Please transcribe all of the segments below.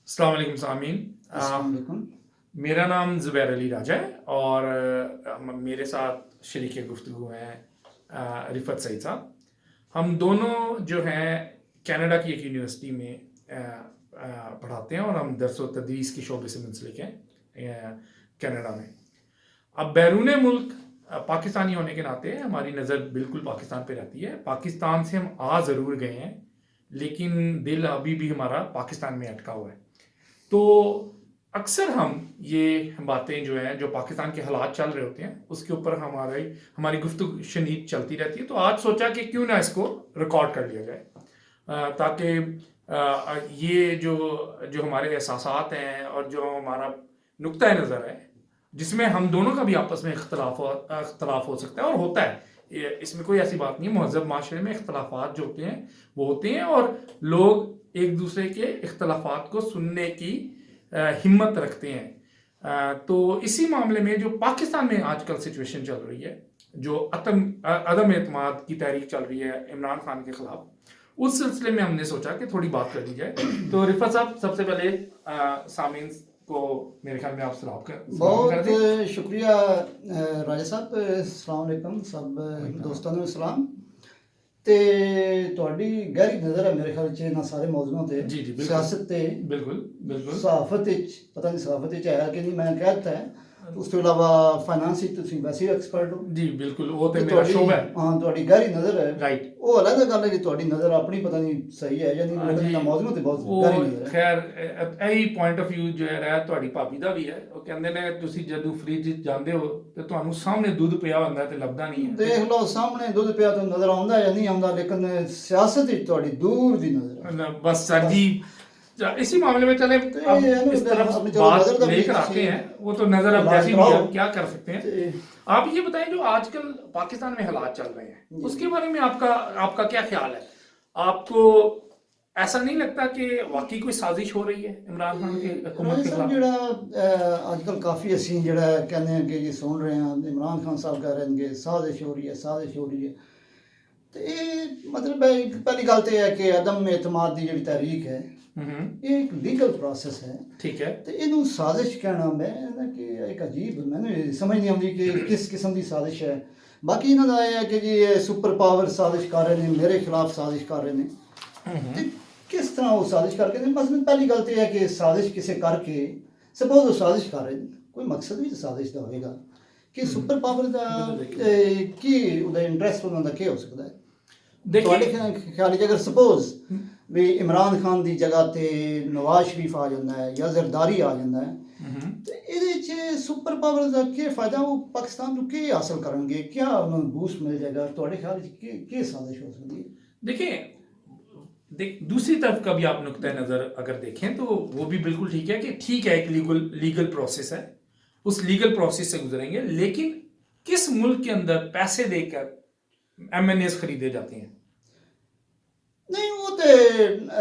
अस्सलाम वालेकुम सामीन। अस्सलाम वालेकुम। मेरा नाम ज़ुबैर अली राजा है और मेरे साथ शरीक गुफ्तगू हैं रिफ़त सईद साहब। हम दोनों जो हैं कनाडा की एक यूनिवर्सिटी में पढ़ाते हैं और हम दरस व तदरीस के शोबे से मुंसलिक हैं कनाडा में। अब बैरून मुल्क पाकिस्तानी होने के नाते हमारी नज़र बिल्कुल पाकिस्तान पे रहती है। पाकिस्तान से हम आ ज़रूर गए हैं, लेकिन दिल अभी भी हमारा पाकिस्तान में अटका हुआ है। तो अक्सर हम ये बातें जो हैं, जो पाकिस्तान के हालात चल रहे होते हैं, उसके ऊपर हमारी गुफ्तगू शनीद चलती रहती है। तो आज सोचा कि क्यों ना इसको रिकॉर्ड कर लिया जाए, ताकि ये जो जो हमारे एहसासात हैं और जो हमारा नुक्ता नज़र है, जिसमें हम दोनों का भी आपस में इख्तलाफ हो सकता है और होता है, इसमें कोई ऐसी बात नहीं है। महज़ब माशरे में इख्तलाफात जो होते हैं वो होते हैं और लोग एक दूसरे के इख्तलाफात को सुनने की हिम्मत रखते हैं। तो इसी मामले में जो पाकिस्तान में आजकल सिचुएशन चल रही है, जो अदम एतमाद की तहरीक चल रही है इमरान खान के खिलाफ, उस सिलसिले में हमने सोचा कि थोड़ी बात कर ली जाए। तो रिफत साहब, सबसे पहले सामीन को मेरे ख्याल में आप सलाम कर बहुत शुक्रिया राजा साहब। अस्सलाम वालेकुम सब दोस्तों ਨੂੰ ਸਲਾਮ। ਤੇ ਤੁਹਾਡੀ ਗਹਿਰੀ ਨਜ਼ਰ ਹੈ ਮੇਰੇ ਖਿਆਲ 'ਚ ਇਹਨਾਂ ਸਾਰੇ ਮੌਜ਼ੂਆਂ ਤੇ। ਜੀ ਬਿਲਕੁਲ ਸਿਆਸਤ ਤੇ ਬਿਲਕੁਲ ਸਹਾਫਤ ਵਿੱਚ ਪਤਾ ਨਹੀਂ ਸਹਾਫਤ ਵਿੱਚ ਹੈ ਕਿ ਨਹੀਂ, ਮੈਂ ਕਹਿ ਦਿੱਤਾ ਹੈ। ਉਸ ਤੋਂ ਇਲਾਵਾ ਫਾਈਨਾਂਸ ਵਿੱਚ ਤੁਸੀਂ ਵੈਸੇ ਹੀ ਐਕਸਪਰਟ ਹੋ। ਜੀ ਬਿਲकुल, ਉਹ ਤੇ ਮੇਰਾ ਸ਼ੌਬ ਹੈ। ਹਾਂ, ਤੁਹਾਡੀ ਗਹਿਰੀ ਨਜ਼ਰ ਹੈ। ਰਾਈਟ। ਉਹ ਅਲੱਗ ਗੱਲ ਹੈ ਕਿ ਤੁਹਾਡੀ ਨਜ਼ਰ ਆਪਣੀ ਪਤਾ ਨਹੀਂ ਸਹੀ ਹੈ ਜਾਂ ਨਹੀਂ, ਲੇਕਿਨ ਇਹਨਾਂ ਮੌਜ਼ੂਆਂ ਤੇ ਬਹੁਤ ਗਹਿਰੀ ਨਜ਼ਰ ਹੈ। ਖੈਰ ਇਹੀ ਪੁਆਇੰਟ ਆਫ ਵਿਊ ਜੋ ਹੈ ਤੁਹਾਡੀ ਭਾਬੀ ਦਾ ਵੀ ਹੈ। ਉਹ ਕਹਿੰਦੇ ਨੇ ਤੁਸੀਂ ਜਦੋਂ ਫ੍ਰਿਜ ਜਾਂਦੇ ਹੋ ਤੇ ਤੁਹਾਨੂੰ ਸਾਹਮਣੇ ਦੁੱਧ ਪਿਆ ਹੁੰਦਾ ਤੇ ਲੱਭਦਾ ਨਹੀਂ ਹੈ। ਦੇਖ ਲਓ ਸਾਹਮਣੇ ਦੁੱਧ ਪਿਆ ਤਾਂ ਨਜ਼ਰ ਆਉਂਦਾ ਜਾਂ ਨਹੀਂ ਆਉਂਦਾ, ਲੇਕਿਨ ਸਿਆਸਤ ਵਿੱਚ ਤੁਹਾਡੀ ਦੂਰ ਦੀ ਨਜ਼ਰ ਹੈ। बस सर जी, इसी मामले में चले अब इस तरफ बात लेकर आते हैं। वो तो नजर अब जैसी भी है, क्या कर सकते हैं। आप ये बताएं, जो आजकल पाकिस्तान में हालात चल रहे हैं, उसके बारे में आपका क्या ख्याल है? आपको ऐसा नहीं लगता कि वाकई कोई साजिश हो रही है इमरान खान की हुकूमत के खिलाफ? ਜਿਹੜਾ ਅੱਜਕੱਲ ਕਾਫੀ ਅਸੀਂ ਜਿਹੜਾ ਕਹਿੰਦੇ ਹਾਂ ਕਿ ਜੀ ਸੁਣ ਰਹੇ ਹਾਂ, ਇਮਰਾਨ ਖਾਨ ਸਾਹਿਬ ਕਹਿ ਰਹੇ ਨੇ ਕਿ ਸਾਜ਼ਿਸ਼ ਹੋ ਰਹੀ ਹੈ, ਸਾਜ਼ਿਸ਼ ਹੋ ਰਹੀ ਹੈ। ਤੇ ਇਹ ਮਤਲਬ ਹੈ, ਇੱਕ ਪਹਿਲੀ ਗੱਲ ਤੇ ਹੈ ਕਿ ਅਦਮ ਇਤਮਾਦ ਦੀ ਜਿਹੜੀ ਤਹਿਰੀਕ ਹੈ, ਇਹ ਇੱਕ ਲੀਗਲ ਪ੍ਰੋਸੈਸ ਹੈ। ठीक है। ਤੇ ਇਹਨੂੰ ਸਾਜ਼ਿਸ਼ ਕਹਿਣਾ ਮੈਂ ਨਾ ਕਿ ਇੱਕ ਅਜੀਬ, ਮੈਨੂੰ ਸਮਝ ਨਹੀਂ ਆਉਂਦੀ ਕਿ ਕਿਸ ਕਿਸਮ ਦੀ ਸਾਜ਼ਿਸ਼ ਹੈ। ਬਾਕੀ ਇਹਨਾਂ ਦਾ ਇਹ ਹੈ ਕਿ ਜੀ ਇਹ ਸੁਪਰ ਪਾਵਰ ਸਾਜ਼ਿਸ਼ ਕਰ ਰਹੇ ਨੇ, ਮੇਰੇ ਖਿਲਾਫ ਸਾਜ਼ਿਸ਼ ਕਰ ਰਹੇ ਨੇ। ਤੇ ਕਿਸ ਤਰ੍ਹਾਂ ਉਹ ਸਾਜ਼ਿਸ਼ ਕਰਕੇ ਨੇ? ਬਸ ਪਹਿਲੀ ਗੱਲ ਤੇ ਇਹ ਹੈ ਕਿ ਸਾਜ਼ਿਸ਼ ਕਿਸੇ ਕਰਕੇ, ਸਪੋਜ਼ ਉਹ ਸਾਜ਼ਿਸ਼ ਕਰ ਰਹੇ ਨੇ, ਕੋਈ ਮਕਸਦ ਵੀ ਤਾਂ ਸਾਜ਼ਿਸ਼ ਦਾ ਹੋਵੇਗਾ ਕਿ ਸੁਪਰ ਪਾਵਰ ਦਾ ਕੀ ਉਹਦਾ ਇੰਟਰਸਟ ਉਹਨਾਂ ਦਾ ਕੀ ਹੋ ਸਕਦਾ ਹੈ। ਤੁਹਾਡੇ ਖਿਆਲ 'ਚ ਅਗਰ ਸਪੋਜ਼ ਵੀ ਇਮਰਾਨ ਖਾਨ ਦੀ ਜਗ੍ਹਾ ਤੇ ਨਵਾਜ਼ ਸ਼ਰੀਫ ਆ ਜਾਂਦਾ ਹੈ ਜਾਂ ਜ਼ਰਦਾਰੀ ਆ ਜਾਂਦਾ ਹੈ, ਤੇ ਇਹਦੇ 'ਚ ਸੁਪਰ ਪਾਵਰ ਦਾ ਕੀ ਫਾਇਦਾ? ਉਹ ਪਾਕਿਸਤਾਨ ਨੂੰ ਕੀ ਹਾਸਲ ਕਰਨਗੇ? ਕੀ ਉਹਨਾਂ ਨੂੰ ਬੂਸਟ ਮਿਲ ਜਾਏਗਾ? ਤੁਹਾਡੇ ਖਿਆਲ 'ਚ ਕੀ ਸਾਜ਼ਿਸ਼ ਹੋ सकती है? देखिए, दूसरी तरफ का भी आप नुक्ता नज़र अगर देखें तो वो भी बिल्कुल ठीक है कि ठीक है, एक लीगल प्रोसेस है, उस लीगल प्रोसेस से गुजरेंगे। लेकिन किस मुल्क के अंदर पैसे देकर MNAs खरीदे जाते हैं? नहीं, वो तो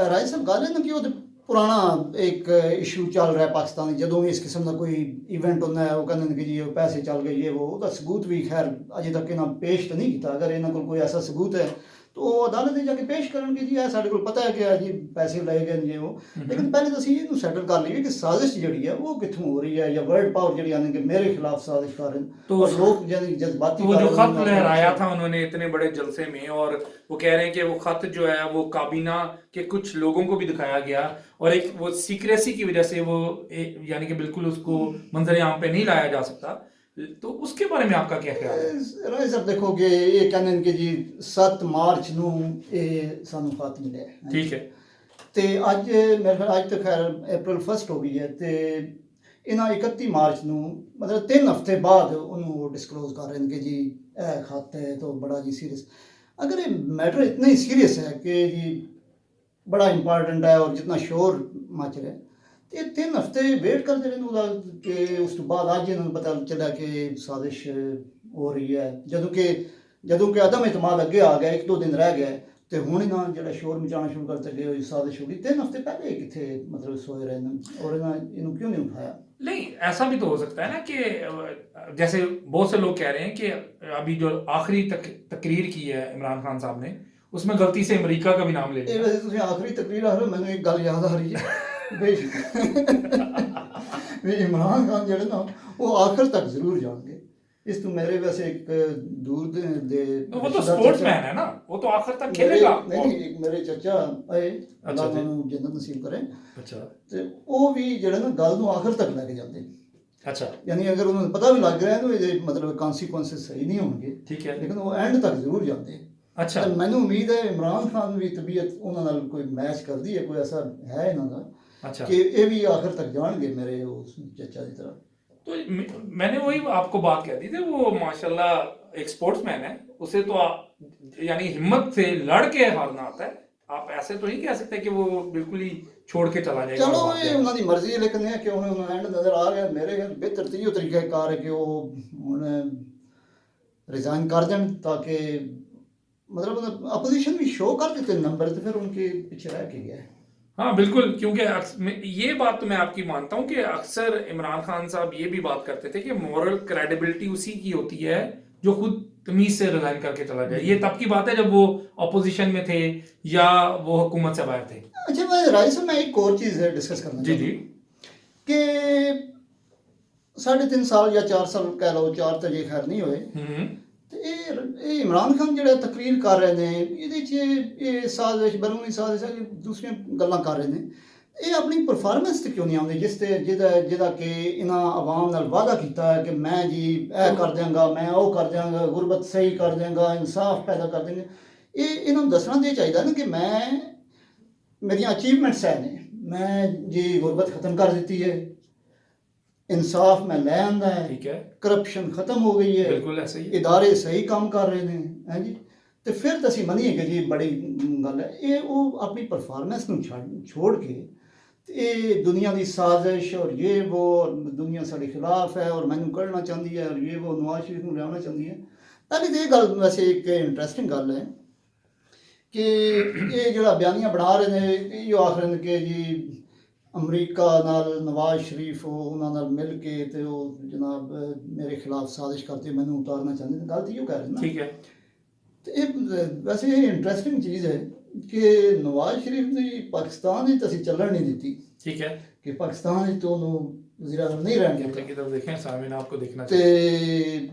राय साहब गल है ना कि वो तो पुराना एक इशू चल रहा है पाकिस्तान में। जदों भी इस किस्म का कोई इवेंट होता है, वो कहते हैं कि जी पैसे चल गए, ये वो सबूत भी खैर अजे तक इन्हें पेश तो नहीं किया। अगर इन्होंने कोई ऐसा सबूत है तो अदालत जाके पेश करेंगे जी साढ़े को पता है कि जी पैसे लए गए ये वो। लेकिन पहले तो असं सैटल कर लीए कि साजिश जी है वो कितों हो रही है, या वर्ल्ड पावर जी आने के मेरे खिलाफ साजिश कर रहे हैं। तो लोग जज्बाती, वो जो खत लहराया था उन्होंने इतने बड़े जलसे में, और वो कह रहे हैं कि वो खत जो है वो काबीना के कुछ लोगों को भी दिखाया गया, और एक वो सीक्रेसी की वजह से वो यानी कि बिल्कुल उसको मंजर आम पे नहीं लाया जा सकता। तो उसके बारे में आपका क्या ख्याल है? राय साहब देखो कि ये कहने कि जी 7 मार्च ਨੂੰ ਇਹ ਸਾਨੂੰ ਖਤ ਮਿਲਿਆ। ठीक है। ਤੇ ਅੱਜ ਮੇਰੇ ਖਿਆਲ ਅੱਜ ਤੱਕ ਖੈਰ April 1 ਹੋ ਗਈ ਹੈ, ਤੇ ਇਹਨਾਂ 31 ਮਾਰਚ ਨੂੰ ਮਤਲਬ 3 ਹਫ਼ਤੇ ਬਾਅਦ ਉਹਨੂੰ ਡਿਸਕਲੋਜ਼ ਕਰ ਰਹੇ ਨੇ ਕਿ ਜੀ ਇਹ ਖਤ ਹੈ तो बड़ा जी सीरियस। अगर ये मैटर इतना ही सीरियस है कि जी बड़ा इंपॉर्टेंट है और जितना शोर मच रहा है, तो 3 हफ्ते वेट करते रहे ਉਹਦਾ ਕਿ ਉਸ ਤੋਂ ਬਾਅਦ ਅੱਜ ਇਹਨਾਂ ਨੂੰ ਪਤਾ ਚੱਲਿਆ ਕਿ ਸਾਜ਼ਿਸ਼ ਹੋ ਰਹੀ ਹੈ। ਜਦੋਂ ਕਿ ਅਦਮ ਇਤਮਾਦ ਅੱਗੇ ਆ ਗਿਆ, 1-2 ਦਿਨ ਰਹਿ ਗਏ, ਤੇ ਹੁਣ ਇਹਨਾਂ ਜਿਹੜਾ ਸ਼ੋਰ ਮਚਾਉਣਾ ਸ਼ੁਰੂ ਕਰ ਦਿੱਤੇ ਹੋਈ ਸਾਜ਼ਿਸ਼ ਹੋ ਗਈ। 3 हफ्ते पहले कितने मतलब सोए रहे हैं, और इन्हों क्यों नहीं उठाया? नहीं, ऐसा भी तो हो सकता है ना कि जैसे बहुत से लोग कह रहे हैं कि अभी जो आखिरी तकरीर की है इमरान खान साहब ने, उसमें गलती से अमेरिका का भी नाम ले लिया। वैसे तुम आखिरी तकरीर आ रहे हो, मैंने एक गल याद आ रही है ਵੀ ਇਮਰਾਨ ਖਾਨ ਜਿਹੜੇ ਨਾ ਉਹ ਆਖਰ ਤੱਕ ਜ਼ਰੂਰ ਜਾਣਗੇ। ਇਸ ਤੋਂ ਮੇਰੇ ਵੈਸੇ ਇੱਕ ਦੂਰ ਦੇ तो वो तो स्पोर्ट्समैन है ना, वो तो आखिर तक खेलेगा। ਨਹੀਂ ਇੱਕ ਮੇਰੇ ਚਾਚਾ ਆਏ ਅੱਲਾਹ ਜੀ। ਉਹਨਾਂ ਨੂੰ ਜੰਨਤ ਨਸੀਬ ਕਰੇ, अच्छा ਤੇ ਉਹ ਵੀ ਜਿਹੜੇ ਨਾ ਗੱਲ ਨੂੰ ਆਖਰ ਤੱਕ ਲੈ ਕੇ ਜਾਂਦੇ। अच्छा ਯਾਨੀ ਅਗਰ ਉਹਨਾਂ ਨੂੰ ਪਤਾ ਵੀ ਲੱਗ ਰਿਹਾ ਤਾਂ ਇਹਦੇ ਮਤਲਬ ਕਨਸੀਕੁਐਂਸਸ ਸਹੀ ਨਹੀਂ ਹੋਣਗੇ, ठीक है। ਲੇਕਿਨ ਉਹ ਐਂਡ ਤੱਕ ਜ਼ਰੂਰ ਜਾਂਦੇ। अच्छा ਤੇ ਮੈਨੂੰ ਉਮੀਦ ਹੈ ਇਮਰਾਨ ਖਾਨ ਵੀ ਤਬੀਅਤ ਉਹਨਾਂ ਨਾਲ ਕੋਈ ਮੈਚ ਕਰਦੀ ਹੈ, ਕੋਈ ਐਸਾ ਹੈ ਇਹਨਾਂ ਦਾ अच्छा ਕਿ ਇਹ ਵੀ ਆਖਰ ਤੱਕ ਜਾਣਗੇ ਮੇਰੇ ਉਸ ਚਾਚਾ ਦੀ ਤਰ੍ਹਾਂ। तो मैंने वही आपको बात कह दी थी, वो माशाल्लाह एक स्पोर्ट्समैन है, उसे तो यानी हिम्मत से लड़ के हारना आता है। आप ऐसे तो नहीं कह सकते कि वो बिल्कुल ही छोड़ के चला जाएगा। ਚਲੋ और भाग ਇਹ जाएगा। ਉਹਨਾਂ ਦੀ ਮਰਜ਼ੀ ਹੈ, ਲੇਕਿਨ ਇਹ ਕਿ ਹੁਣ ਉਹਨਾਂ ਐਂਡ ਨਜ਼ਰ ਆ ਗਿਆ। ਮੇਰੇ ਖਿਆਲ ਬਿਹਤਰ ਤਰੀਓ ਤਰੀਕਾਕਾਰ ਹੈ ਕਿ ਉਹ ਹੁਣ ਰਿਜ਼ਾਈਨ ਕਰ ਜਾਣ, ਤਾਂ ਕਿ मतलब अपोजिशन भी शो कर देते नंबर, तो फिर उनके पीछे रह के गया। हाँ बिल्कुल, क्योंकि ये बात तो मैं आपकी मानता हूँ कि अक्सर इमरान खान साहब ये भी बात करते थे कि मॉरल क्रेडिबिलिटी उसी की होती है जो खुद तमीज से रिजाइन करके चला जाए। ये तब की बात है जब वो अपोजिशन में थे या वो हुकूमत से बाहर थे। अच्छा मैं राय साहब मैं एक और चीज़ डिस्कस करना जी जी कि 3.5 साल या 4 साल कह लो, 4 तो ये खैर नहीं हुए, ਤੇ ਇਹ ਇਮਰਾਨ ਖਾਨ ਜਿਹੜਾ ਤਕਰੀਰ ਕਰ ਰਹੇ ਨੇ, ਇਹਦੇ 'ਚ ਇਹ ਸਾਜ਼ਿਸ਼ ਬਰੂਨੀ ਸਾਜ਼ਿਸ਼ ਦੂਸਰੀਆਂ ਗੱਲਾਂ ਕਰ ਰਹੇ ਨੇ, ਇਹ ਆਪਣੀ ਪਰਫਾਰਮੈਂਸ ਤੇ ਕਿਉਂ ਨਹੀਂ ਆਉਂਦੇ ਜਿਹਦਾ ਕਿ ਇਹਨਾਂ ਆਵਾਮ ਨਾਲ ਵਾਅਦਾ ਕੀਤਾ ਹੈ ਕਿ ਮੈਂ ਜੀ ਇਹ ਕਰ ਦਿਆਂਗਾ, ਮੈਂ ਉਹ ਕਰ ਦਿਆਂਗਾ, ਗੁਰਬਤ ਸਹੀ ਕਰ ਦਿਆਂਗਾ, ਇਨਸਾਫ ਪੈਦਾ ਕਰ ਦਿਆਂਗੇ। ਇਹਨਾਂ ਨੂੰ ਦੱਸਣਾ ਦੇ ਚਾਹੀਦਾ ਨਾ ਕਿ ਮੇਰੀਆਂ ਅਚੀਵਮੈਂਟਸ ਹੈ ਨੇ, ਮੈਂ ਜੀ ਗੁਰਬਤ ਖਤਮ ਕਰ ਦਿੱਤੀ ਹੈ, इंसाफ में लै आंदा है, ठीक है, करप्शन खत्म हो गई है, बिल्कुल ऐसे ही इदारे सही काम कर रहे हैं, हैं जी। तो फिर तो असीं मनीए कि जी बड़ी गल है। ये वो अपनी परफॉर्मेंस नूं छोड़ के ये दुनिया की साजिश और ये वो, और दुनिया साढ़े खिलाफ है और मैनू कढ़ना चाहती है और ये वो नवाज शरीफ नूं लियाना चाहती है। पहले तो ये गल वैसे एक इंटरेस्टिंग गल है कि ये जिहड़ा बयानियां बना रहे हैं, ये आख रहे हैं कि जी अमरीका नाल नवाज शरीफ उन्हां नाल मिल के ते वो जनाब मेरे खिलाफ साजिश करते मैनू उतारना चाहते हैं। गल तो कह रहे हैं ना, ठीक है। तो ये वैसे ये इंटरेस्टिंग चीज़ है कि नवाज शरीफ ने पाकिस्तान ही तो असीं चलन नहीं दी, ठीक है, कि पाकिस्तान ही तो वज़ीर आज़म नहीं रहने की तरफ देखें, सामने आपको देखना ते चाहिए।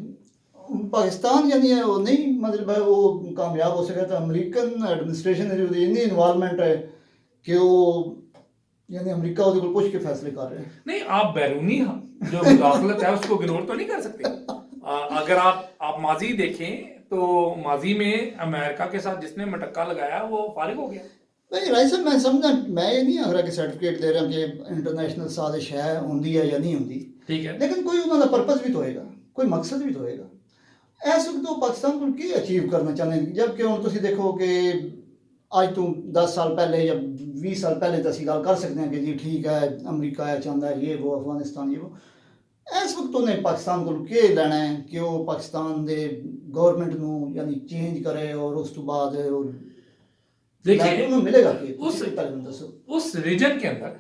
पाकिस्तान यानी वो नहीं मतलब है वो कामयाब हो सका। तो अमरीकन एडमिनिस्ट्रेशन इन्नी इन्वॉल्वमेंट है कि वो यानी अमेरिका उसको पुछ के फैसले कर रहे हैं। नहीं, आप बैरूनी जो मुदाखलत है उसको इग्नोर तो नहीं कर सकते। अगर आप माजी देखें तो माजी में अमेरिका के साथ जिसने मटक्का लगाया वो फारिग हो गया। नहीं राय साहब मैं समझा, मैं ये नहीं आख रहा कि सर्टिफिकेट दे रहा कि इंटरनेशनल साजिश है होंदी है या नहीं होंदी, ठीक है, लेकिन कोई उन्होंने पर्पस भी तो होएगा, कोई मकसद भी तो होएगा। इस वक्त तो पाकिस्तान को की अचीव करना चाहते हैं, जबकि हम तुम देखो कि ਅੱਜ ਤੋਂ 10 साल पहले या 20 साल पहले तो ਅਸੀਂ ਗੱਲ ਕਰ ਸਕਦੇ ਹਾਂ ਕਿ ਜੀ ਠੀਕ ਹੈ ਅਮਰੀਕਾ ਇਹ ਚਾਹੁੰਦਾ ਹੈ ये वो अफगानिस्तान ये वो। ਇਸ ਵਕਤ ਉਹਨੇ ਪਾਕਿस्तान ਕੋਲ ਕੀ ਲੈਣਾ ਹੈ ਕਿ ਉਹ ਪਾਕਿस्तान ਦੇ गवर्नमेंट ਨੂੰ यानी चेंज करे और उस तो बाद देखिए उन्हें मिलेगा कि उस रीजन के अंदर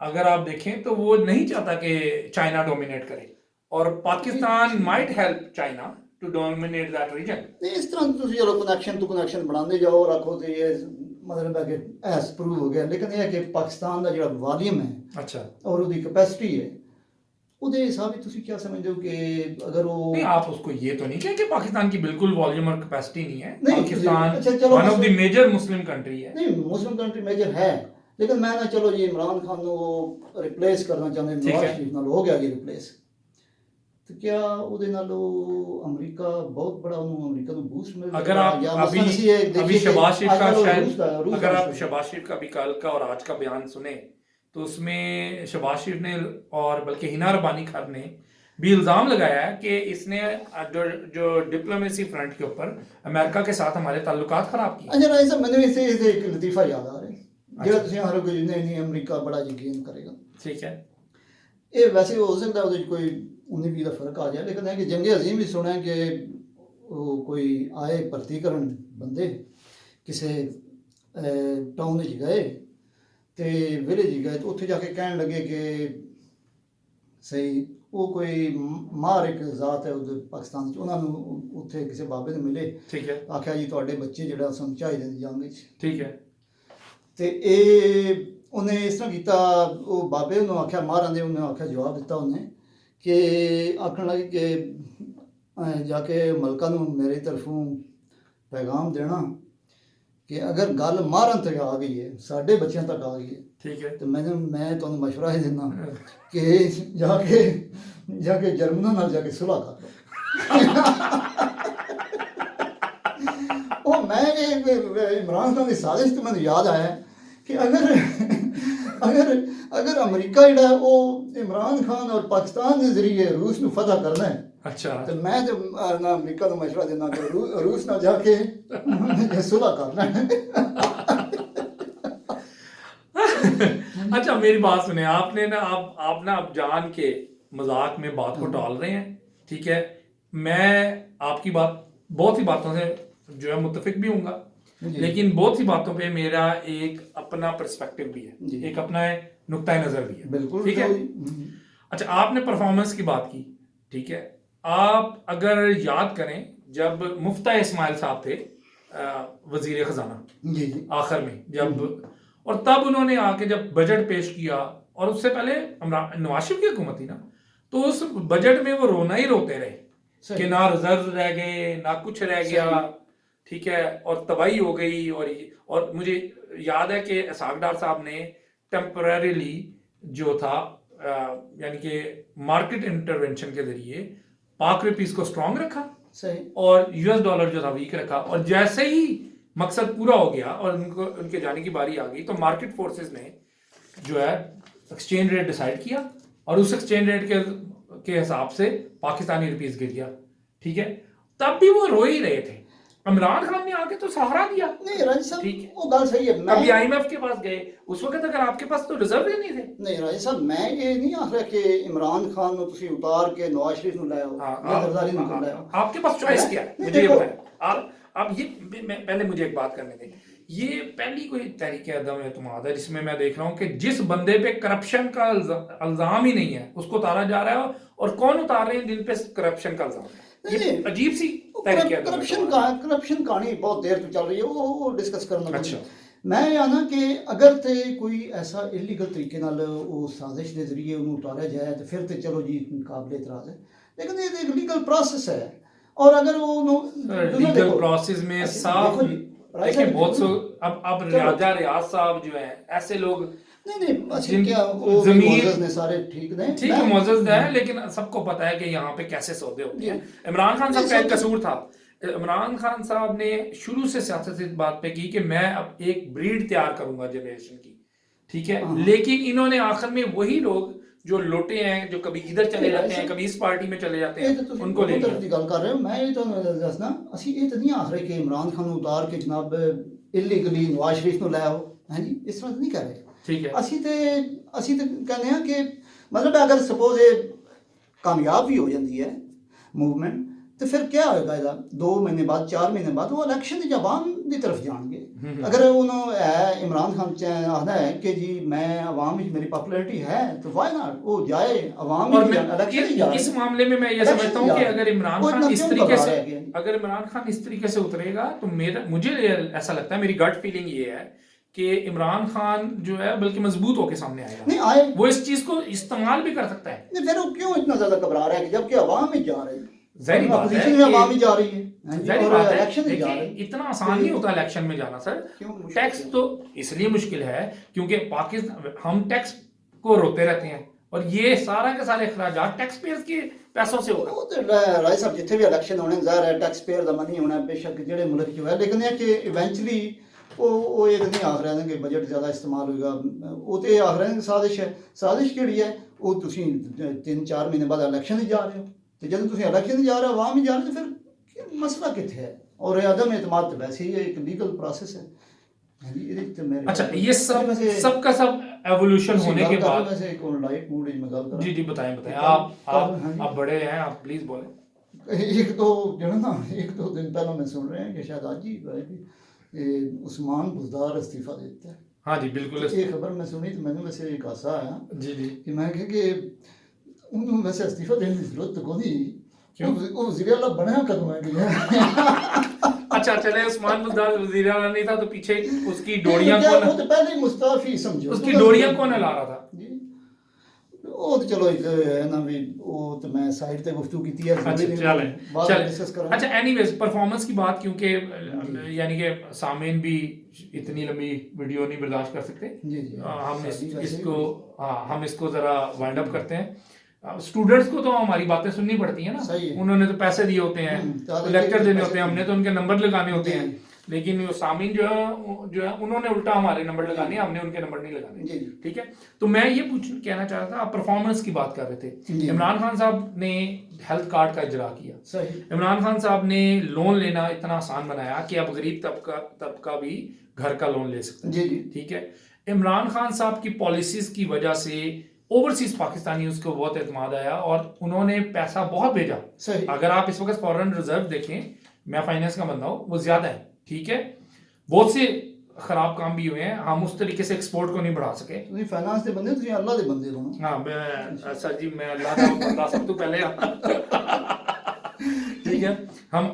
अगर आप देखें तो वो नहीं चाहता कि चाइना डोमिनेट करे, और Pakistan might help China to dominate that region. नहीं इस तरह तुम चलो कनेक्शन टू कनेक्शन बनाते जाओ, रखो तो ये मतलब है कि ऐस प्रूव हो गया। लेकिन यह है कि पाकिस्तान का जो वॉल्यूम है, अच्छा, और उसकी कैपेसिटी है, ਉਹਦੇ हिसाब से तुम क्या समझते हो कि अगर वो नहीं, आप उसको ये तो नहीं कहें कि पाकिस्तान की बिल्कुल वॉल्यूम और कैपेसिटी नहीं है। नहीं, पाकिस्तान अच्छा, चलो one of the major Muslim country है। नहीं मुस्लिम कंट्री मेजर है, लेकिन मैं ना चलो ये इमरान खान को रिप्लेस करना चाहते हैं, नवाज शरीफ नाल हो गया ये रिप्लेस, तो क्या ਉਹਦੇ ਨਾਲ अमेरिका बहुत बड़ा अमेरिका को बूस्ट मिल अगर आप अभी शहबाज शरीफ का शायद अगर आप शहबाज शरीफ का भी कल का और आज का बयान सुने तो उसमें शहबाज शरीफ ने और बल्कि हिना रबानी खान ने भी इल्ज़ाम लगाया है कि इसने जो डिप्लोमेसी फ्रंट के ऊपर अमेरिका के साथ हमारे ताल्लुकात खराब किए। अच्छा राय साहब मैंने इसे एक लतीफ़ा याद आ रहा है जो तुम हर कोई नहीं अमेरिका बड़ा यकीन करेगा, ठीक है। ये वैसे हो सकता है कोई 19-20 का फर्क आ जाए, लेकिन है कि जंगे अजीम भी सुना है कि कोई आए भर्ती करन बंदे किसी टाउन गए तो विलेज गए तो उत्थे जाके कहन लगे कि सही वो कोई मार एक जात है उधर पाकिस्तान उन्होंने उत्थे किसी बाबे ने मिले, ठीक है, आख्या जी तुहाडे बच्चे जिहड़ा सानूं चाहिए जंग विच, ठीक है। तो ये ਉਹਨੇ ਇਸ ਤਰ੍ਹਾਂ ਕੀਤਾ, ਉਹ ਬਾਬੇ ਉਹਨੂੰ ਆਖਿਆ, ਮਹਾਰਾਜ ਨੇ ਉਹਨੂੰ ਆਖਿਆ, ਜਵਾਬ ਦਿੱਤਾ ਉਹਨੇ ਕਿ ਆਖਣ ਲੱਗੇ ਕਿ ਜਾ ਕੇ ਮਲਕਾ ਨੂੰ ਮੇਰੀ ਤਰਫੋਂ ਪੈਗਾਮ ਦੇਣਾ ਕਿ ਅਗਰ ਗੱਲ ਮਾਰਨ ਤੱਕ ਆ ਗਈ ਹੈ, ਸਾਡੇ ਬੱਚਿਆਂ ਤੱਕ ਆ ਗਈ ਹੈ, ठीक है। ਤੇ ਮੈਂ ਤੁਹਾਨੂੰ ਮਸ਼ਵਰਾ ਇਹ ਦਿੰਦਾ ਕਿ ਜਾ ਕੇ ਜਰਮਨਾਂ ਨਾਲ ਜਾ ਕੇ ਸੁਲ੍ਹਾ ਕਰ ਲਓ। ਉਹ ਮੈਂ ਇਮਰਾਨ ਖਾਨ ਦੀ ਸਾਜ਼ਿਸ਼ ਤੋਂ ਮੈਨੂੰ ਯਾਦ ਆਇਆ ਕਿ ਅਗਰ ਅਮਰੀਕਾ ਜਿਹੜਾ ਉਹ ਇਮਰਾਨ ਖਾਨ ਔਰ ਪਾਕਿਸਤਾਨ ਦੇ ਜ਼ਰੀਏ ਰੂਸ ਨੂੰ ਫਤਹ ਕਰਨਾ ਹੈ, अच्छा ਤੇ ਮੈਂ ਤੇ ਨਾ ਅਮਰੀਕਾ ਨੂੰ ਮਸ਼ਵਰਾ ਦਿੰਦਾ ਕਿ ਰੂਸ ਨਾਲ ਜਾ ਕੇ ਸੁਲ੍ਹਾ ਕਰਨਾ ਹੈ। अच्छा मेरी बात सुने, आपने ना आप ना अब जान के मजाक में बात को टाल रहे हैं, ठीक है। मैं आपकी बात बहुत ही बातों से जो है मुत्तफिक भी हूँगा, लेकिन बहुत सी बातों पे मेरा एक अपना पर्सपेक्टिव भी है, एक अपना नुक्ता नज़र भी है, बिल्कुल, ठीक है। अच्छा, आपने परफॉर्मेंस की बात की, ठीक है। आप अगर याद करें जब मुफ्ता इस्माइल साहब थे वजीर खजाना, जी आखिर में जब, और तब उन्होंने आके जब बजट पेश किया, और उससे पहले नवाज शरीफ की हुकूमत थी ना, तो उस बजट में वो रोना ही रोते रहे कि ना रिजर्व रह गए ना कुछ रह गया, ठीक है, और तबाही हो गई। और मुझे याद है कि इसहाक डार साहब ने टेम्परेरीली जो था यानी कि मार्केट इंटरवेंशन के जरिए पाक रुपीस को स्ट्रांग रखा, सही, और यूएस डॉलर जो था वीक रखा, और जैसे ही मकसद पूरा हो गया और उनके जाने की बारी आ गई, तो मार्केट फोर्सेस ने जो है एक्सचेंज रेट डिसाइड किया, और उस एक्सचेंज रेट के हिसाब से पाकिस्तानी रुपीस गिर गया, ठीक है। तब भी वो रो ही रहे थे। इमरान खान ने आके तो सहारा दिया, नहीं राजी साहब, ठीक है, वो गल सही है। कभी आईएमएफ के पास गए, उस वक्त अगर आपके पास तो रिजर्व ही नहीं थे। नहीं राजी साहब, मैं ये नहीं आख रहा कि इमरान खान ਨੂੰ ਤੁਸੀਂ ਉਤਾਰ ਕੇ ਨਵਾਜ਼ ਸ਼ਰੀਫ ਨੂੰ ਲੈ ਆਓ ਜਾਂ ਜ਼ਰਦਾਰੀ ਨੂੰ ਲੈ आओ। आपके पास चॉइस क्या है, मुझे ये बताएं। आप ये पहले मुझे एक बात करने दें, ये पहली कोई तहरीक अदम एतमाद है जिसमें मैं देख रहा हूँ कि जिस बंदे पे करप्शन का इल्जाम ही नहीं है उसको उतारा जा रहा है, और कौन उतार रहे हैं जिन पे करप्शन का इल्जाम है। ये अजीब सी करप्शन कहानी बहुत देर तो चल रही है, वो डिस्कस करना। अच्छा, मैं आना कि अगर ते कोई ऐसा इलीगल तरीके नाल वो साजिश के जरिए उन्होंने उतारा जाए तो फिर तो चलो जी काबिल एतराज है, लेकिन ये एक लीगल प्रोसेस है। और अगर वो लीगल प्रोसेस में साफ देखिए बहुत सो अब रियाज साहब जो है ऐसे लोग नहीं क्या वो मुअज़्ज़ज़ ने सारे ठीक है, मुअज़्ज़ज़ है, लेकिन सबको पता है कि यहाँ पे कैसे सौदे होते हैं। इमरान खान साहब का एक कसूर था, इमरान खान साहब ने शुरू से सियासत इस बात पे की कि मैं अब एक ब्रीड तैयार करूंगा जनरेशन की, ठीक है, लेकिन इन्होंने आखिर में वही लोग जो लोटे हैं, जो कभी इधर चले जाते हैं कभी इस पार्टी में चले जाते हैं, उनको ले गल कर रहे हो। मैं ये तो दसना ਅਸੀਂ ਇਹ ਤਾਂ ਨਹੀਂ ਆਖ ਰਹੇ ਕਿ ਇਮਰਾਨ ਖਾਨ ਨੂੰ ਉਤਾਰ ਕੇ ਜਨਾਬ ਇਲੀਗਲੀ ਨਵਾਜ਼ ਸ਼ਰੀਫ ਨੂੰ ਲੈ ਆਓ, ਹੈ ਜੀ, ਇਸ ਤਰ੍ਹਾਂ ਨਹੀਂ ਕਰ ਰਹੇ। ठीक है, ਅਸੀਂ ਤੇ ਕਹਿੰਦੇ ਹਾਂ ਕਿ ਮਤਲਬ ਅਗਰ ਸਪੋਜ਼ ਇਹ ਕਾਮਯਾਬ ਵੀ ਹੋ ਜਾਂਦੀ ਹੈ मूवमेंट, तो फिर क्या होगा ਇਹਦਾ 2 महीने बाद 4 महीने बाद वो इलेक्शन ਦੀ आवाम ਦੀ तरफ ਜਾਣਗੇ। अगर उन्होंने इमरान खान आखना है कि जी मैं अवाम में मेरी पॉपुलैरिटी है तो वाई नॉट वो जाए अवाम में इलेक्शन ही जाए। इस मामले में मैं ये समझता हूँ कि अगर इमरान खान इस तरीके से उतरेगा तो मुझे ऐसा लगता है, मेरी गट फीलिंग ये है कि इमरान खान जो है बल्कि मजबूत होकर सामने आएगा, नहीं आए, वो इस चीज को इस्तेमाल भी कर सकता है। नहीं फिर वो क्यों इतना ज्यादा घबरा रहा है कि जबकि अवाम ही जा रही है, ज़ाहिर बात है कि अवाम ही जा रही है, देखिए इतना आसान नहीं होता इलेक्शन में जाना सर। टैक्स तो इसलिए मुश्किल है क्योंकि पाकिस्तान हम टैक्स को रोते रहते हैं, और ये सारा के सारे अखराजात टैक्स पेयर्स के पैसों से होगा। वो तो राय साहब जिथे भी इलेक्शन होने ज़ाहिर है टैक्स पेयर का मनी होना बेशक जेड़े मुल्क जो है, लेकिन ये कि इवेंचुअली वो ये नहीं आख रहे हैं कि बजट ज़्यादा इस्तेमाल होगा, वो तो ये आख रहे हैं कि साजिश है। साजिश केड़ी है, वो तुसी 3-4 महीने बाद इलेक्शन ही जा रहे हो, तो जब तुम इलेक्शन जा रहे हो अवाम ही जा रहे हो, तो फिर मसला कितने है। और अदम एतमाद तो वैसे ही एक लीगल प्रोसेस है। अच्छा, ये सब का सब एवोल्यूशन होने के बाद वैसे एक लाइट मूड में गल करा। जी बताएं आप बड़े हैं, आप प्लीज बोलें। एक तो जो ना 1-2 दिन पहले मैं सुन रहे हैं कि शायद आज ही उस्मान बुज़दार इस्तीफा देता है। हाँ जी बिल्कुल, ये खबर मैं सुनी तो मैंने वैसे एक हासा आया जी कि मैं कह कि उन्होंने वैसे इस्तीफा देने की जरूरत तो कोई नहीं, क्यों वो वज़ीर आला बना कदम है कि अच्छा चले, उस्मान बुज़दार वज़ीर आला नहीं था तो पीछे उसकी डोरियां वो कौन, तो पहले ही मुस्ताफी समझो, उसकी डोरियां कौन हिला रहा था? जी ਉਹ ਤਾਂ ਚਲੋ ਇੱਕ ਹੈ ਨਾ ਵੀ ਉਹ ਤਾਂ ਮੈਂ ਸਾਈਡ ਤੇ ਗੁਫ਼ਤਗੂ ਕੀਤੀ ਹੈ अच्छा ਜ਼ਰੂਰੀ ਨਹੀਂ चले ਬਾਅਦ चले डिस्कस करेंगे। अच्छा एनीवेज परफॉर्मेंस की बात, क्योंकि यानी कि सामीन भी इतनी लंबी वीडियो नहीं बर्दाश्त कर सकते, जी जी हम साडी वैसे इसको भी- हाँ हम इसको ज़रा वाइंड अप करते हैं। स्टूडेंट्स को तो हमारी बातें सुननी पड़ती हैं ना, सही है। उन्होंने तो पैसे दिए होते हैं, तो लेक्चर देने पैसे होते हैं, हमने तो उनके नंबर लगाने होते जी। हैं, लेकिन वो सामीन जो है उन्होंने उल्टा हमारे नंबर लगाने हैं, हमने उनके नंबर नहीं लगाने। जी जी ठीक है, तो मैं ये कहना चाह रहा था, आप परफॉर्मेंस की बात कर रहे थे। जी। इमरान खान साहब ने हेल्थ कार्ड का इजरा किया, सही इमरान खान साहब ने लोन लेना इतना आसान बनाया कि अब गरीब तबका भी घर का लोन ले सकता है। जी जी ठीक है, इमरान खान साहब की पॉलिसीज की वजह से ओवरसीज पाकिस्तानी उसको बहुत एतमाद आया और उन्होंने पैसा बहुत भेजा। सही अगर आप इस वक्त फॉरेन रिजर्व देखें, मैं फाइनेंस का बंदा हूँ, वो ज्यादा है। ठीक है, बहुत से खराब काम भी हुए हैं, हम उस तरीके से एक्सपोर्ट को नहीं बढ़ा सके। ਤੁਸੀਂ ਫਾਈਨਾਂਸ ਦੇ ਬੰਦੇ ਤੁਸੀਂ ਅੱਲਾਹ ਦੇ ਬੰਦੇ ਹੋ ਨਾ। हाँ मैं सर जी, मैं अल्लाह का बंदा सब तो पहले ठीक है, हम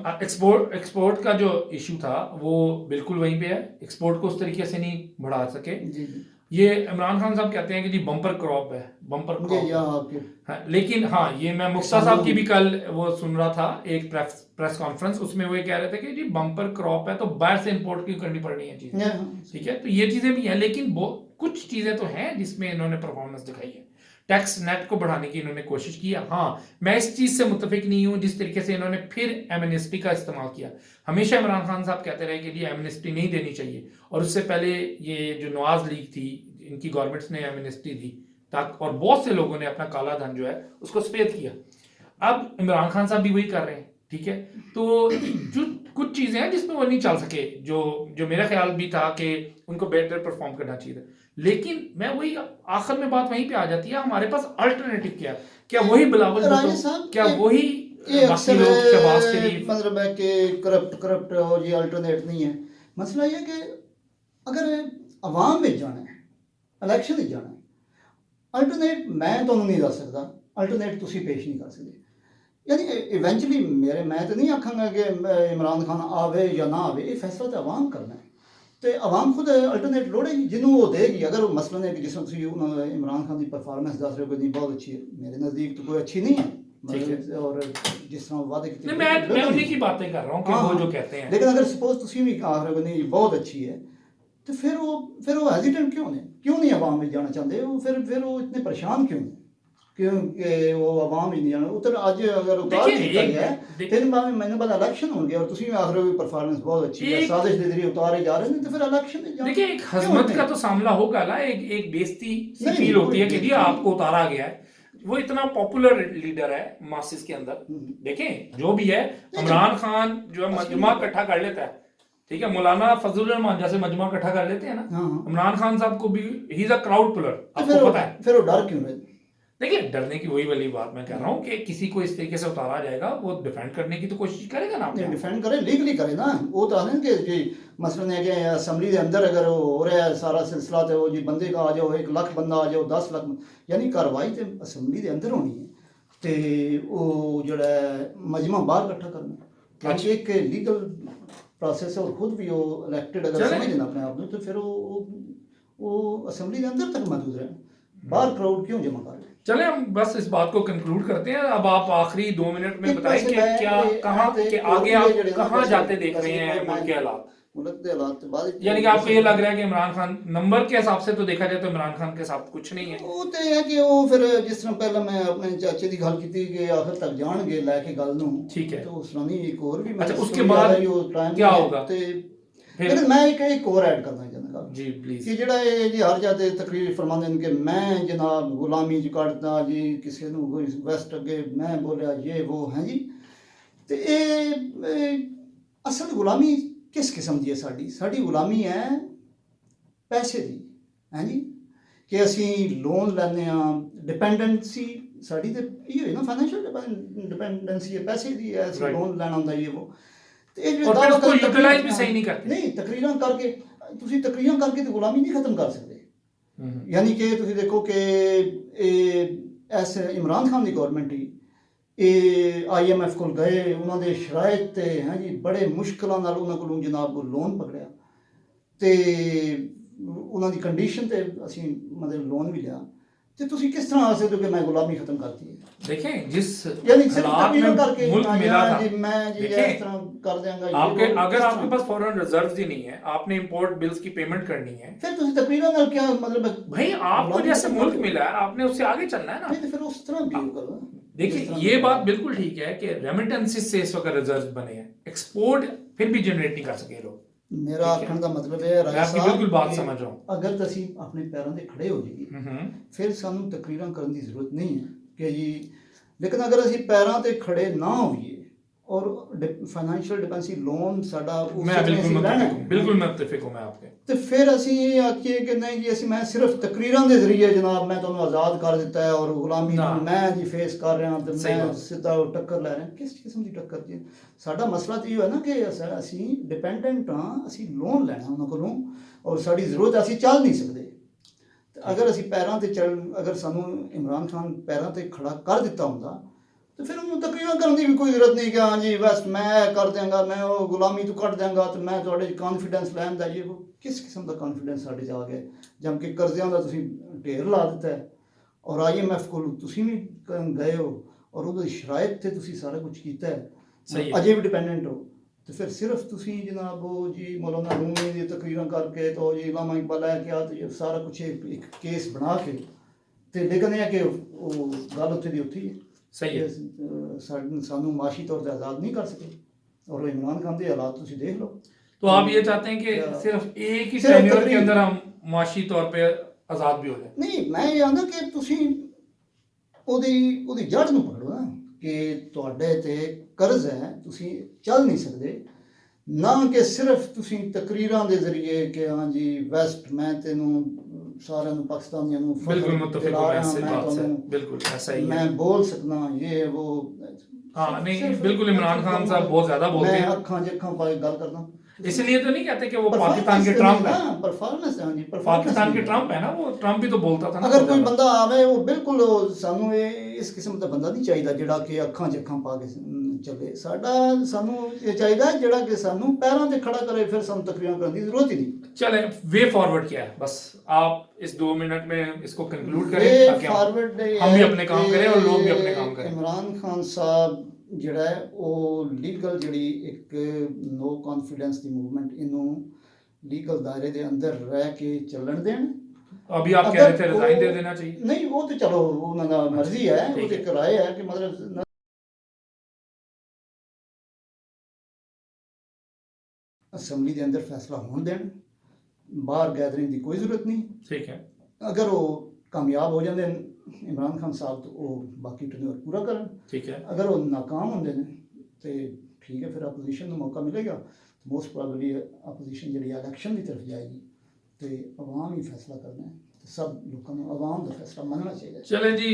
एक्सपोर्ट का जो इशू था वो बिल्कुल वहीं पे है, एक्सपोर्ट को उस तरीके से नहीं बढ़ा सके। जी जी ये इमरान खान साहब कहते हैं कि जी बम्पर क्रॉप है, बम्पर जी क्रॉप। या आपके हाँ, लेकिन हाँ ये मैं मुफ्ता साहब की भी कल वो सुन रहा था एक प्रेस कॉन्फ्रेंस, उसमें वो ये कह रहे थे कि जी बम्पर क्रॉप है तो बाहर से इंपोर्ट क्यों करनी पड़ रही है चीजें। या ठीक है, तो ये चीजें भी हैं, लेकिन कुछ चीजें तो हैं जिसमें इन्होंने परफॉर्मेंस दिखाई है। टैक्स नेट को बढ़ाने की इन्होंने कोशिश की है। हाँ मैं इस चीज से मुतफिक नहीं हूं जिस तरीके से इन्होंने फिर एमनेस्टी का इस्तेमाल किया। हमेशा इमरान खान साहब कहते रहे कि जी एमनेस्टी नहीं देनी चाहिए, और उससे पहले ये जो नवाज लीग थी, इनकी गवर्नमेंट्स ने एमनेस्टी दी ताकि, और बहुत से लोगों ने अपना काला धन जो है उसको सफेद किया। अब इमरान खान साहब भी वही कर रहे हैं। ठीक है, तो जो कुछ चीजें हैं जिसमें वो नहीं चल सके, जो मेरा ख्याल भी था कि उनको बेटर परफॉर्म करना चाहिए था, लेकिन मैं वही आखिर में बात वहीं पे आ जाती है, हमारे पास अल्टरनेटिव क्या है? क्या वही बिलावल राजे भुट्टो, साहब, क्या ये- वही ये बाकी अक्सर लोग, शहबाज शरीफ? मतलब है कि करप्ट और ये अल्टरनेट नहीं है। मसला ये कि अगर अवाम में जाना है, इलेक्शन में जाना है, अल्टरनेट मैं तो नहीं दस सकता, अल्टरनेट तुसी पेश नहीं कर सकते। यानी इवेंचुअली मैं तो नहीं आखांगा कि इमरान खान आवे या ना आवे, ये फैसला तो अवाम करना है, तो अवाम खुद अल्टरनेट लोड़ेगी जिन्होंने वो देगी। अगर वो मसलन है कि जिस तुसी उन्होंने इमरान खान की परफॉर्मेंस दस रहे हो कि नहीं बहुत अच्छी है, मेरे नज़दीक तो कोई अच्छी नहीं है, ठीक है। मतलब, और जिस तरह वादे की नहीं, मैं उन्हीं की बातें कर रहा हूँ कि वो जो कहते हैं। लेकिन अगर सपोज तुसी भी आख रहे हो कि नहीं बहुत अच्छी है, तो फिर वो हेजिटेंट क्यों नहीं अवाम में जाना चाहते? वो फिर वो इतने परेशान क्यों हैं? क्योंकि वो अवाम ही नहीं जाना उतर आज अगर उतार देखिए, दिया एक- गया है, देख- फिर बाद में मैंने पता इलेक्शन होंगे और तुसी भी आख रहे हो परफॉर्मेंस बहुत अच्छी है, एक- साजिश के जरिए उतारे जा रहे हैं, तो फिर इलेक्शन में जाना देखिए, एक क्यों हजमत नहीं? का तो सामना होगा ना, एक बेइज्जती सी नहीं, फील होती है कि जी कोई- आपको उतारा गया है। वो इतना पॉपुलर लीडर है मासिस के अंदर। देखें जो भी है, इमरान खान जो है मजमा इकट्ठा कर लेता है। ठीक है, मौलाना फजलुर रहमान जैसे मजमा इकट्ठा कर लेते हैं ना, हाँ हाँ, इमरान खान साहब को भी he is a crowd puller, तो आपको पता है। फिर वो डर क्यों रहे? देखिए, डरने की वही वाली बात मैं कह रहा हूँ कि किसी को इस तरीके से उतारा जाएगा, वो डिफेंड करने की तो कोशिश करेगा ना अपने आप को। डिफेंड करे लीगली करे ना। वो तो आने कि जी मसलन है कि असम्बली के अंदर अगर वो हो रहा है सारा सिलसिला, तो वो जी बंदे का आ जाओ 1 लाख बंदा आ जाओ 10 लाख, यानी कार्रवाई तो असम्बली के अंदर होनी है, तो वो जो मजमा बाहर इकट्ठा करना अच्छा। एक लीगल प्रोसेस है, और खुद भी वो इलेक्टेड अगर चलें। समझ ना अपने आप में, तो फिर वो असम्बली के अंदर तक मौजूद रहे, बाहर क्राउड क्यों जमा कर? चले हम बस इस बात को कंक्लूड करते हैं। अब आप आखिरी 2 मिनट में एक बताएं वैसे कि मैं क्या ये- कहाँ ये- के ये- आगे ये आप जेह्ड़े ना कहाँ वैसे- जाते देख रहे वैसे हैं मुल्क के हालात? मुल्क के हालात तो बाद यानी कि आपको ये लग रहा है कि इमरान खान नंबर के हिसाब से तो देखा जाए तो इमरान खान के साथ कुछ नहीं है। ਉਹ ਤੇ ਹੈ ਕਿ ਉਹ ਫਿਰ ਜਿਸ ਤਰ੍ਹਾਂ ਪਹਿਲਾਂ ਮੈਂ ਆਪਣੇ ਚਾਚੇ ਦੀ ਗੱਲ ਕੀਤੀ ਕਿ ਆਖਰ ਤੱਕ ਜਾਣਗੇ ਲੈ ਕੇ ਗੱਲ ਨੂੰ, ठीक है। तो ਉਸ ਤਰ੍ਹਾਂ ਨਹੀਂ ਇੱਕ ਹੋਰ ਵੀ अच्छा, उसके सुनी जा बाद रही, ਉਹ time क्या है, होगा? ਤੇ फिर- लेकिन मैं एक और ऐड करना चाਹੁੰਦਾ ਗੱਲ जी प्लीज। ਕਿ ਜਿਹੜਾ ਇਹ ਜੀ ਹਰ ਜਾਤੇ ਤਕਰੀਰ ਫਰਮਾਉਂਦੇ ਨੇ ਕਿ ਮੈਂ ਜਨਾਬ ਗੁਲਾਮੀ ਚ ਕੱਢਦਾ ਜੀ ਕਿਸੇ ਨੂੰ ਕੋਈ ਵੈਸਟ ਅੱਗੇ ਮੈਂ ਬੋਲਿਆ ਇਹ ਉਹ ਹੈ ਜੀ, ਤੇ ਇਹ ਅਸਲ ਗੁਲਾਮੀ ਕਿਸ ਕਿਸਮ ਦੀ ਹੈ? ਸਾਡੀ ਗੁਲਾਮੀ ਹੈ ਪੈਸੇ ਦੀ, ਹੈ ਜੀ, ਕਿ ਅਸੀਂ ਲੋਨ ਲੈਂਦੇ ਹਾਂ, ਡਿਪੈਂਡੈਂਸੀ ਸਾਡੀ ਤੇ ਇਹ ਹੋਈ ਨਾ, ਫਾਈਨੈਂਸ਼ੀਅਲ ਡਿਪੈਂਡੈਂਸੀ ਹੈ, ਪੈਸੇ ਦੀ ਹੈ, ਅਸੀਂ Right. ਲੋਨ ਲੈਣਾ ਹੁੰਦਾ ਇਹ ਉਹ, ਤੇ ਇਹ और फिर दावा उसको करके यूटिलाइज भी तकरीर- सही नहीं करते। नहीं तकरीਰਾਂ ਕਰਕੇ ਤੁਸੀਂ ਤਕਰੀਰਾਂ ਕਰਕੇ ਤੇ ਗੁਲਾਮੀ ਨਹੀਂ ਖਤਮ ਕਰ ਸਕਦੇ। ਯਾਨੀ ਕਿ ਤੁਸੀਂ ਦੇਖੋ ਕਿ ਇਹ ਐਸ ਇਮਰਾਨ ਖਾਨ ਦੀ ਗਵਰਨਮੈਂਟ ਹੀ ਇਹ IMF ਕੋਲ ਗਏ, ਉਹਨਾਂ ਦੇ ਸ਼ਰਾਇਤ ਤੇ ਹੈ ਜੀ ਬੜੇ ਮੁਸ਼ਕਲਾਂ ਨਾਲ ਉਹਨਾਂ ਕੋਲੋਂ ਜਨਾਬ ਉਹ ਲੋਨ ਪਕੜਿਆ ਤੇ ਉਹਨਾਂ ਦੀ ਕੰਡੀਸ਼ਨ ਤੇ ਅਸੀਂ ਮਤਲਬ ਲੋਨ ਵੀ ਲਿਆ। ਤੇ ਤੁਸੀਂ ਕਿਸ ਤਰ੍ਹਾਂ ਆ ਸਕਦੇ ਹੋ ਕਿ मैं गुलामी खत्म करती है? देखें जिस यानी सिर्फ हालात तकरीर में करके मुल्क मिला था, जी मैं जी देखें, इस तरह कर देंगे आपके अगर आपके पास फॉरेन रिजर्व्स ही नहीं है, आपने इंपोर्ट बिल्स की पेमेंट करनी है, फिर तुम तकरीर ਨਾਲ क्या मतलब भाई आपको जैसे मुल्क मिला है आपने उससे आगे चलना है ना। नहीं तो फिर उस तरह भी करो। देखिए ये बात बिल्कुल ठीक है कि रेमिटेंसेस से इस वक्त रिजर्व बने हैं, एक्सपोर्ट फिर भी जनरेट नहीं कर सके लोग। मेरा आखण का मतलब है मैं आपकी बिल्कुल बात समझ रहा हूँ। अगर तो ਅਸੀਂ ਆਪਣੇ ਪੈਰਾਂ ਤੇ ਖੜੇ ਹੋ ਜਾਈਏ ਫਿਰ ਸਾਨੂੰ ਤਕਰੀਰਾਂ ਕਰਨ ਦੀ ਜ਼ਰੂਰਤ ਨਹੀਂ ਹੈ ਕਿ ਜੀ, ਲੇਕਿਨ ਅਗਰ ਅਸੀਂ ਪੈਰਾਂ ਤੇ ਖੜੇ ਨਾ ਹੋਈਏ और फाइनेंशियल डिपेंडेंसी लोन साडा मैं बिल्कुल मुत्तफिक हूं मैं आपके ਤੇ ਫਿਰ ਅਸੀਂ ਇਹ ਆਖੀਏ ਕਿ ਨਹੀਂ ਜੀ ਅਸੀਂ ਮੈਂ ਸਿਰਫ ਤਕਰੀਰਾਂ ਦੇ ਜ਼ਰੀਏ ਜਨਾਬ ਮੈਂ ਤੁਹਾਨੂੰ ਆਜ਼ਾਦ ਕਰ ਦਿੱਤਾ ਹੈ ਔਰ ਗੁਲਾਮੀ ਨੂੰ ਮੈਂ ਜੀ ਫੇਸ ਕਰ ਰਿਹਾ ਤੇ ਮੈਂ ਸਿੱਧਾ ਟੱਕਰ ਲੈ ਰਿਹਾ। ਕਿਸ ਕਿਸਮ ਦੀ ਟੱਕਰ ਜੀ? ਸਾਡਾ ਮਸਲਾ ਤਾਂ ਇਹ ਹੈ ਨਾ ਕਿ ਅਸੀਂ ਡਿਪੈਂਡੈਂਟ ਹਾਂ, ਅਸੀਂ ਲੋਨ ਲੈਣਾ ਉਹਨਾਂ ਕੋਲੋਂ ਔਰ ਸਾਡੀ ਜ਼ਰੂਰਤ ਅਸੀਂ ਚੱਲ ਨਹੀਂ ਸਕਦੇ। ਅਗਰ ਅਸੀਂ ਪੈਰਾਂ ਤੇ ਅਗਰ ਸਾਨੂੰ ਇਮਰਾਨ ਖਾਨ ਪੈਰਾਂ ਤੇ ਖੜਾ ਕਰ ਦਿੱਤਾ ਹੁੰਦਾ तो फिर उन्होंने तकरीबन करने की भी कोई जरूरत नहीं कि हाँ जी बस मैं कर देंगा, मैं वो गुलामी तो कट देंगा तो मैं थोड़े कॉन्फिडेंस लैन दा ये वो किस किस्म का कॉन्फिडेंस साढ़े आ गया जबकि कर्जियां का तुम ढेर ला दिता है और IMF को तुम भी गए हो और वो शरायत थे तुम सारा कुछ किया है अजे भी डिपेंडेंट हो तो फिर सिर्फ तुम जनाब वो जी मौलाना रूमी की तकरीर करके तो जी इलामा इकबाल है क्या तो ये सारा कुछ एक केस बना के तो लेकिन यह कि वो गल उत्थे दी उत्थे ही सही है। सानू माशी तौर पर आज़ाद नहीं कर सके और इमरान खान के हालात तुम देख लो। तो आप ये चाहते हैं कि सिर्फ एक ही टेन्योर के अंदर हम माशी तौर पे आज़ाद भी हो जाए? नहीं मैं ये आंदा कि तुसी ਉਹਦੀ ਜੜ ਨੂੰ ਪਕੜੋ ਨਾ ਕਿ ਤੁਹਾਡੇ ਤੇ ਕਰਜ਼ ਹੈ, ਤੁਸੀਂ ਚੱਲ ਨਹੀਂ ਸਕਦੇ, ਨਾ ਕਿ ਸਿਰਫ ਤੁਸੀਂ ਤਕਰੀਰਾਂ ਦੇ ਜ਼ਰੀਏ ਕਿ ਹਾਂ ਜੀ ਵੈਸਟ मैं ਤੈਨੂੰ सारे पाकिस्तानियों बिल्कुल मुत्तफिक हूं मैं इससे बात से, बिल्कुल ऐसा ही है। मैं बोल सकना ये वो हाँ नहीं बिल्कुल इमरान खान साहब बहुत ज्यादा बोलते हैं, मैं अखां जखां पाए गल करना इसलिए तो नहीं कहते कि वो पाकिस्तान के ट्रम्प है। परफॉर्मेंस है जी, पाकिस्तान के ट्रम्प है ना, वो ट्रम्प भी तो बोलता था ना। अगर कोई बंदा आवे वो बिल्कुल सानू इस किस्म का बंदा नहीं चाहिए ਜਿਹੜਾ ਕਿ ਅੱਖਾਂ ਜੱਖਾਂ ਪਾ ਕੇ ਚੱਲੇ। ਸਾਨੂੰ ਇਹ ਚਾਹੀਦਾ ਜਿਹੜਾ ਕਿ ਸਾਨੂੰ ਪੈਰਾਂ ਤੇ ਖੜਾ करे, फिर ਸਾਨੂੰ तकरीरें करने की जरूरत ही नहीं। चले वे फॉरवर्ड क्या है, बस आप इस 2 मिनट में इसको कंक्लूड करें ताकि हम भी अपने काम करें और लोग भी अपने काम करें। इमरान खान साहब ਜਿਹੜਾ ਹੈ ਉਹ ਲੀਗਲ ਜਿਹੜੀ ਇੱਕ ਨੋ ਕੌਨਫੀਡੈਂਸ ਦੀ ਮੂਵਮੈਂਟ ਇਹਨੂੰ ਲੀਗਲ ਦਾਇਰੇ ਦੇ ਅੰਦਰ ਰਹਿ ਕੇ ਚੱਲਣ ਦੇਣ। अभी आप कह रहे थे रिजाइन दे देना चाहिए? नहीं वो तो चलो ਉਹਨਾਂ ਦਾ ਮਰਜ਼ੀ ਹੈ, ਉਹ ਤੇ ਕਿਰਾਏ ਹੈ ਕਿ ਮਤਲਬ ਅਸੈਂਬਲੀ ਦੇ ਅੰਦਰ ਫੈਸਲਾ ਹੋਣ ਦੇਣ, ਬਾਹਰ ਗੈਦਰਿੰਗ ਦੀ ਕੋਈ ਜ਼ਰੂਰਤ ਨਹੀਂ। ठीक है। ਅਗਰ ਉਹ ਕਾਮਯਾਬ ਹੋ ਜਾਂਦੇ इमरान खान साहब तो वो बाकी टर्नओवर पूरा करन। ठीक है। अगर वो नाकाम होंगे ने तो ठीक है, फिर अपोजिशन को मौका मिलेगा तो मोस्ट प्रॉबली अपोजिशन जी इलैक्शन की तरफ जाएगी तो अवाम ही फैसला करना है, तो सब लोगों को अवाम का फैसला मानना चाहिए। चले जी,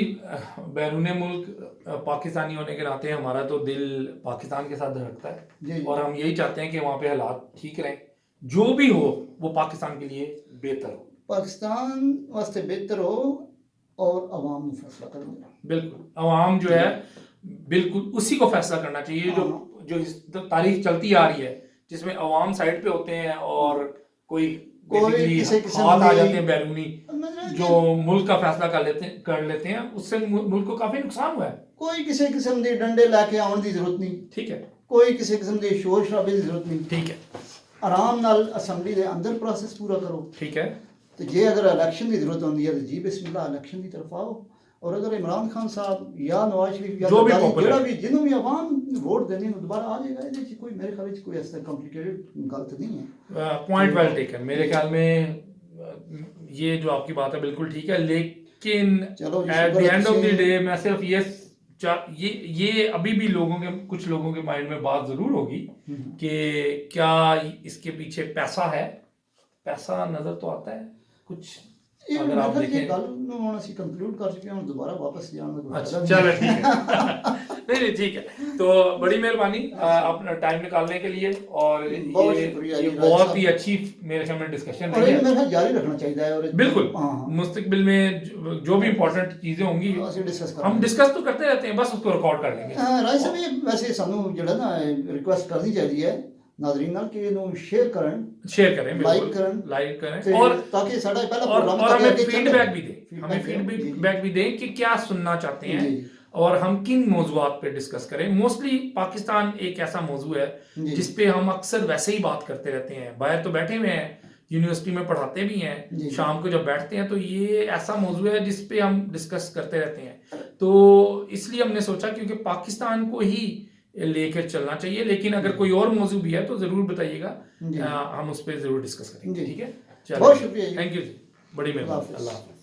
बैरून मुल्क पाकिस्तानी होने के नाते हमारा तो दिल पाकिस्तान के साथ धड़कता है जी, और हम यही चाहते हैं कि वहाँ पे हालात ठीक रहें, जो भी हो वो पाकिस्तान के लिए बेहतर हो, पाकिस्तान वास्ते बेहतर हो और अवाम ने फैसला करना। बिल्कुल अवाम जो है बिल्कुल उसी को फैसला करना चाहिए जो इस तारीख चलती आ रही है जिसमें अवाम साइड पे होते हैं और कोई हाथ आ जाते हैं बैरूनी जो मुल्क का फैसला कर लेते हैं, उससे मुल्क को काफी नुकसान हुआ है। कोई किसी किस्म के डंडे लैके आने की जरूरत नहीं, ठीक है, कोई किसी किस्म के शोर शराबे की जरूरत नहीं, ठीक है, आराम नाल असेंबली के अंदर प्रोसेस पूरा करो। ठीक है। तो जे अगर इलेक्शन की जरूरत होती है तो जी बिस्मिल्लाह इलेक्शन की तरफ आओ, और अगर इमरान खान साहब या नवाज शरीफ या जो भी जिन्हों भी अवाम वोट देनी दोबारा आ जाएगा, ये कोई मेरे ख्याल में कोई ऐसा कॉम्प्लिकेटेड गलत नहीं है। पॉइंट वेल टेकन, मेरे ख्याल में ये जो आपकी बात है बिल्कुल ठीक है, लेकिन at the end of the day मैं सिर्फ ये अभी भी कुछ लोगों के माइंड में बात जरूर होगी कि क्या इसके पीछे पैसा है, पैसा नजर तो आता है कुछ। अगर आप देखें गल ਨੂੰ ਹੁਣ ਅਸੀਂ ਕੰਕਲੂਡ ਕਰ ਚੁੱਕੇ ਹਾਂ, ਹੁਣ ਦੁਬਾਰਾ ਵਾਪਸ ਜਾਣ ਦਾ अच्छा चलो ठीक है। नहीं नहीं ठीक है, तो बड़ी मेहरबानी अपना टाइम निकालने के लिए, और बहुत शुक्रिया ये जी, बहुत राज ही अच्छी मेरे ख्याल में डिस्कशन और रही ये है। मेरे ख्याल जारी रखना चाहिए और बिल्कुल, हाँ हाँ मुस्तकबिल में जो भी इंपॉर्टेंट चीजें होंगी ਅਸੀਂ डिस्कस हम करेंगे। डिस्कस तो करते रहते हैं, बस उसको रिकॉर्ड कर लेंगे। ਰਾਜ ਸਾਹਿਬ ਇਹ ਵੈਸੇ ਸਾਨੂੰ ਜਿਹੜਾ ਨਾ ਰਿਕੁਐਸਟ ਕਰਨੀ ਚਾਹੀਦੀ ਹੈ ਨਾਜ਼ਰੀਨ ਨਾਲ ਕਿ ਇਹਨੂੰ ਸ਼ੇਅਰ ਕਰਨ शेयर करें, लाइक बिल्कुल करें, लाइक करें, ਤੇ और ਤਾਂ कि ਸਾਡਾ ਪਹਿਲਾ और प्रोग्राम और हमें फीडबैक भी दें, Feedback हमें दें, जी, जी। फीडबैक भी दें कि क्या सुनना चाहते हैं जी, और हम किन मौजूआत पे डिस्कस करें। मोस्टली पाकिस्तान एक ऐसा मौजू है जी। जिस पे हम अक्सर वैसे ही बात करते रहते हैं, बाहर तो बैठे हुए हैं, यूनिवर्सिटी में पढ़ाते भी हैं, जी। शाम को जब बैठते हैं तो ये ऐसा मौजू है जिस पे हम डिस्कस करते रहते हैं। तो इसलिए हमने सोचा क्योंकि पाकिस्तान को ही लेकर चलना चाहिए, लेकिन अगर कोई और मौजू भी है तो जरूर बताइएगा, जी। हम उस पर जरूर डिस्कस करेंगे। जी। ठीक है, बहुत शुक्रिया जी। थैंक यू जी, बड़ी अल्लाह मेहरबानी, हाफिज़। अल्लाह हाफिज़।